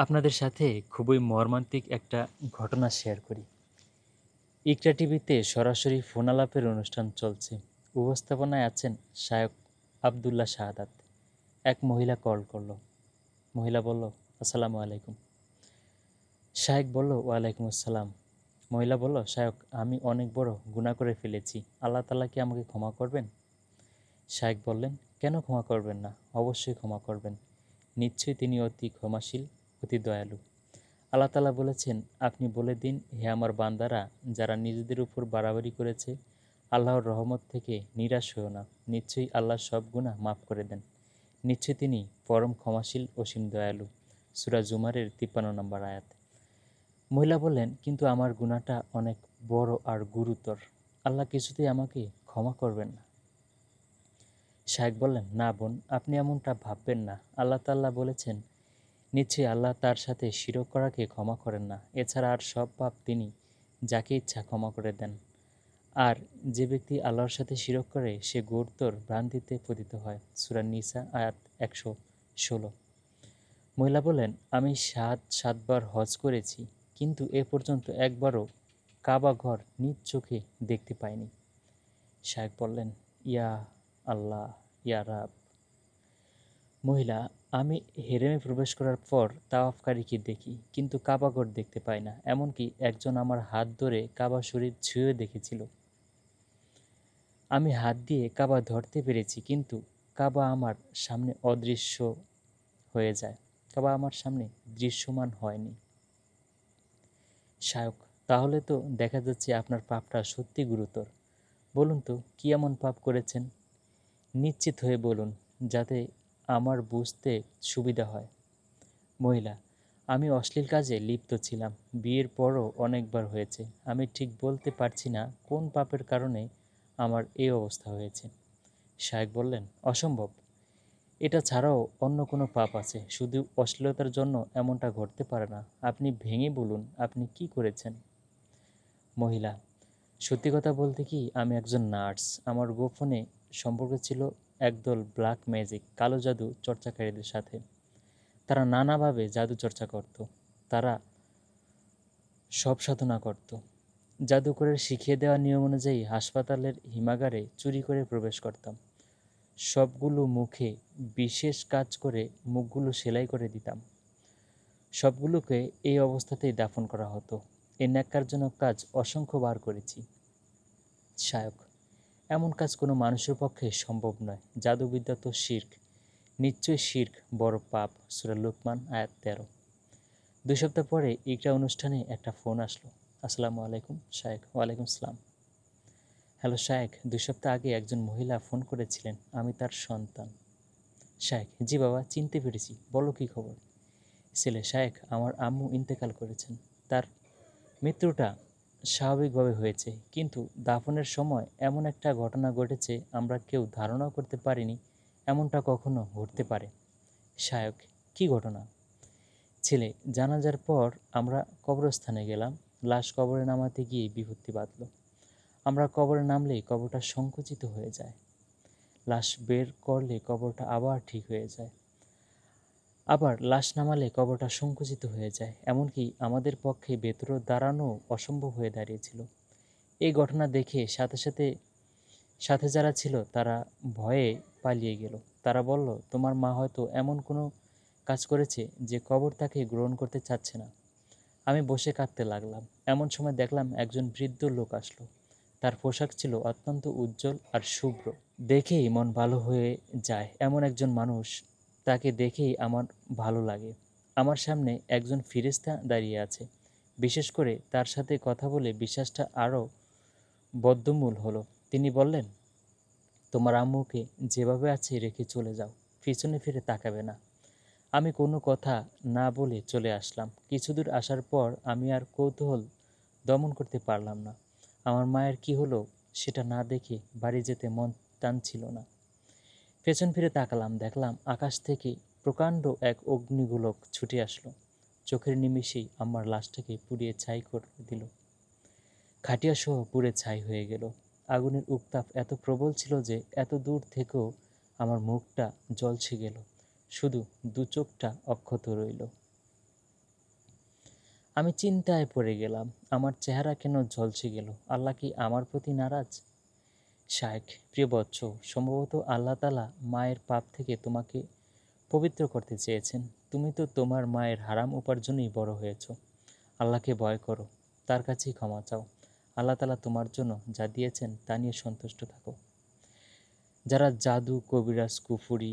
আপনাদের সাথে খুবই মর্মান্তিক একটা ঘটনা শেয়ার করি। ইকরা টিভিতে সরাসরি ফোন আলাপের অনুষ্ঠান চলছে। উপস্থাপনায় আছেন শায়ক আবদুল্লাহ শাহাদাত। এক মহিলা কল করলো। মহিলা বলল, আসসালামু আলাইকুম। শায়েক বলল, ওয়ালাইকুম আসসালাম। মহিলা বলল, শায়ক, আমি অনেক বড় গুনাহ করে ফেলেছি। আল্লাহ তাআলা কি আমাকে ক্ষমা করবেন? শায়েক বললেন, কেন ক্ষমা করবেন না? অবশ্যই ক্ষমা করবেন। নিশ্চয়ই তিনি অতি ক্ষমাশীল, অতি দয়ালু। আল্লাহ তাআলা বলেছেন, আপনি বলে দিন, হে আমার বান্দারা, যারা নিজেদের উপর বাড়াবাড়ি করেছে, আল্লাহর রহমত থেকে নিরাশ হও না। নিশ্চয়ই আল্লাহ সব গুনাহ মাফ করে দেন। নিশ্চয়ই তিনি পরম ক্ষমাশীল, অসীম দয়ালু। সূরা জুমারের ৫৩ নম্বর আয়াত। মহিলা বললেন, কিন্তু আমার গুনাহটা অনেক বড় আর গুরুতর। আল্লাহ কিছুতেই আমাকে ক্ষমা করবেন না। শায়েখ বললেন, না বোন, আপনি এমনটা ভাববেন না। আল্লাহ তাআলা বলেছেন, নিশ্চয়ই আল্লাহ তার সাথে শিরক করাকে ক্ষমা করেন না। এছাড়া আর সব পাপ তিনি যাকে ইচ্ছা ক্ষমা করে দেন। আর যে ব্যক্তি আল্লাহর সাথে শিরক করে সে ঘোরতর ভ্রান্তিতে পতিত হয়। সূরা নিসা আয়াত ১১৬। মহিলা বললেন, আমি সাতবার হজ করেছি, কিন্তু এ পর্যন্ত একবারও কাবা ঘর নিজ চোখে দেখতে পাইনি। শায়েখ বললেন, ইয়া আল্লাহ, ইয়া রাব। মহিলা, আমি হেরেমে প্রবেশ করার পর তাওয়াফকারীকে দেখি, কিন্তু কাবাঘর দেখতে পাই না। এমনকি একজন আমার হাত ধরে কাবা শরীফ ছুঁয়ে দেখেছিল। আমি হাত দিয়ে কাবা ধরতে পেরেছি, কিন্তু কাবা আমার সামনে অদৃশ্য হয়ে যায়। কাবা আমার সামনে দৃশ্যমান হয়নি। শায়ক, তাহলে তো দেখা যাচ্ছে আপনার পাপটা সত্যি গুরুতর। বলুন তো, কি এমন পাপ করেছেন? নিশ্চিত হয়ে বলুন, যাতে আমার বুঝতে সুবিধা হয়। মহিলা, আমি অশ্লীল কাজে লিপ্ত ছিলাম। বিয়ের পরও অনেকবার হয়েছে। আমি ঠিক বলতে পারছি না কোন পাপের কারণে আমার এই অবস্থা হয়েছে। শায়েখ বললেন, অসম্ভব। এটা ছাড়াও অন্য কোনো পাপ আছে। শুধু অশ্লীলতার জন্য এমনটা ঘটতে পারে না। আপনি ভেঙে বলুন, আপনি কি করেছেন? মহিলা, সত্যি কথা বলতে কি, আমি একজন নার্স। আমার গোপনে সম্পর্ক ছিল একদল ব্ল্যাক ম্যাজিক, কালো জাদু চর্চাকারীদের সাথে। তারা নানাভাবে জাদু চর্চা করত। তারা সব সাধনা করত। জাদুকরের শিখিয়ে দেওয়া নিয়ম অনুযায়ী হাসপাতালের হিমাগারে চুরি করে প্রবেশ করতাম। সবগুলো মুখে বিশেষ কাজ করে মুখগুলো সেলাই করে দিতাম। সবগুলোকে এই অবস্থাতেই দাফন করা হতো। এই ন্যাক্কারজনক কাজ অসংখ্যবার করেছি। শায়ক, এমন কাজ কোনো মানুষের পক্ষে সম্ভব নয়। জাদুবিদ্যা তো শির্ক। নিশ্চয়ই শির্ক বড় পাপ। সূরা লুকমান আয়াত ১৩। ২ সপ্তাহ পরে ইকরা অনুষ্ঠানে একটা ফোন আসলো। আসসালামু আলাইকুম। শায়েখ, ওয়ালাইকুম আসসালাম। হ্যালো শায়েখ, ২ সপ্তাহ আগে একজন মহিলা ফোন করেছিলেন, আমি তার সন্তান। শায়েখ, জি বাবা, চিনতে পেরেছি, বলো কী খবর? ছেলে, শায়েখ, আমার আম্মু ইন্তেকাল করেছেন। তার মৃত্যুটা স্বাভাবিকভাবে হয়েছে, কিন্তু দাফনের সময় এমন একটা ঘটনা ঘটেছে আমরা কেউ ধারণাও করতে পারিনি এমনটা কখনো ঘটতে পারে। শায়ক, কী ঘটনা? ছেলে, জানাজার পর আমরা কবরস্থানে গেলাম। লাশ কবরে নামাতে গিয়ে বিপত্তি বাঁধল। আমরা কবরে নামলেই কবরটা সংকুচিত হয়ে যায়। লাশ বের করলে কবরটা আবার ঠিক হয়ে যায়। আবার লাশ নামালে কবরটা সংকুচিত হয়ে যায়। এমনকি আমাদের পক্ষে ভেতরে দাঁড়ানো অসম্ভব হয়ে দাঁড়িয়েছিল। এই ঘটনা দেখে সাথে যারা ছিল তারা ভয়ে পালিয়ে গেল। তারা বলল, তোমার মা হয়তো এমন কোনো কাজ করেছে যে কবর তাকে গ্রহণ করতে চাচ্ছে না। আমি বসে কাঁদতে লাগলাম। এমন সময় দেখলাম একজন বৃদ্ধ লোক আসলো। তার পোশাক ছিল অত্যন্ত উজ্জ্বল আর শুভ্র। দেখেই মন ভালো হয়ে যায়। এমন একজন মানুষ, তাকে দেখেই আমার ভালো লাগে। আমার সামনে একজন ফেরেশতা দাঁড়িয়ে আছে। বিশেষ করে তার সাথে কথা বলে বিশ্বাসটা আরও বদ্ধমূল হলো। তিনি বললেন, তোমার আম্মুকে যেভাবে আছে রেখে চলে যাও, পিছনে ফিরে তাকাবে না। আমি কোনো কথা না বলে চলে আসলাম। কিছুদূর আসার পর আমি আর কৌতূহল দমন করতে পারলাম না। আমার মায়ের কি হলো সেটা না দেখে বাড়ি যেতে মন টানছিল না। পেছন ফিরে তাকালাম, দেখলাম আকাশ থেকে প্রকাণ্ড এক অগ্নিগোলক ছুটে আসলো। চোখের নিমেষেই আমার লাশটাকে পুড়িয়ে ছাই করে দিল। খাটিয়াসহ পুড়ে ছাই হয়ে গেল। আগুনের উত্তাপ এত প্রবল ছিল যে এত দূর থেকেও আমার মুখটা জ্বলছে গেল, শুধু দু চোখটা অক্ষত রইল। আমি চিন্তায় পড়ে গেলাম, আমার চেহারা কেন ঝলসে গেল? আল্লাহ কি আমার প্রতি নারাজ? শায়েখ, প্রিয় বৎস, সম্ভবত আল্লাহ তাআলা মায়ের পাপ থেকে তোমাকে পবিত্র করতে চেয়েছেন। তুমি তো তোমার মায়ের হারাম উপার্জনেই বড় হয়েছ। আল্লাহকে ভয় করো, তার কাছেই ক্ষমা চাও। আল্লাহ তাআলা তোমার জন্য যা দিয়েছেন তা নিয়ে সন্তুষ্ট থাকো। যারা জাদু, কবিরাজ, কুফরি,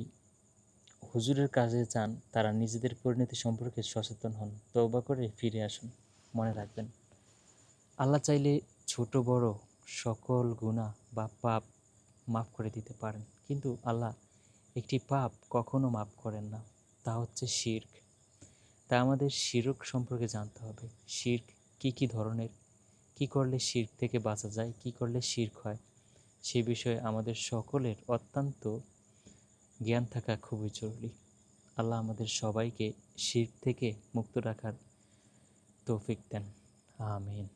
হুজুরের কাছে চান, তারা নিজেদের পরিণতি সম্পর্কে সচেতন হন, তওবা করে ফিরে আসুন। মনে রাখবেন, আল্লাহ চাইলে ছোট বড় সকল গুনাহ বা পাপ মাফ করে দিতে পারেন, কিন্তু আল্লাহ একটি পাপ কখনো মাফ করেন না, তা হচ্ছে শিরক। তা আমাদের শিরক সম্পর্কে জানতে হবে। শিরক কী ধরনের, কি করলে শিরক থেকে বাঁচা যায়, কি করলে শিরক হয়, সে বিষয়ে আমাদের সকলের অত্যন্ত জ্ঞান থাকা খুবই জরুরি। আল্লাহ আমাদের সবাইকে শিরক থেকে মুক্ত রাখার তৌফিক দেন। আমিন।